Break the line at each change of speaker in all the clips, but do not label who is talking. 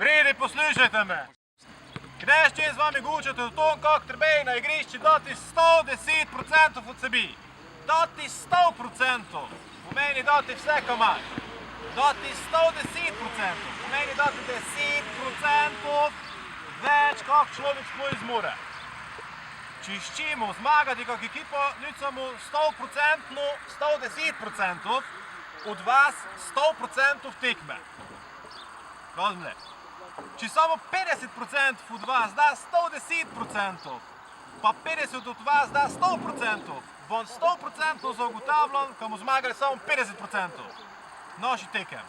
Vredi, poslušajte me. Kdaj če z vami gučate v tom, kako treba na igrišči dati 110% od sebi. Dati 100%. Pomeni dati vse, kar imaš. Dati 110%. Pomeni dati 10% več, kak človek sploh zmore. Če iščimo zmagati kak ekipo, ljudcamo 100%, 110% od vas 100% tekme. Razumeli? Če samo 50% od vas da 110%, pa 50% od vas da 100%, bom 100% zagotavljam, ko bomo zmagali samo 50% naših tekem.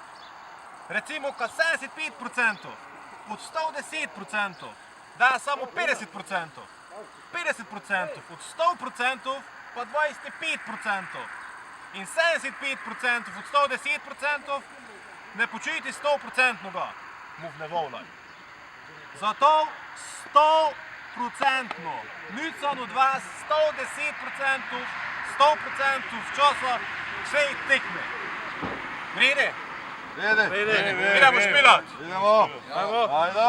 Recimo, ko 75% od 110% da samo 50%, 50% od 100% pa 25%. In 75% od 110% ne počuti 100%-noga, mu ne volaj. Zato 100%, ljudcem od vas 110%, 100% v časa vsej tekme. Vredi?
Vredi.
Idemo špilat.
Idemo.
Ajde.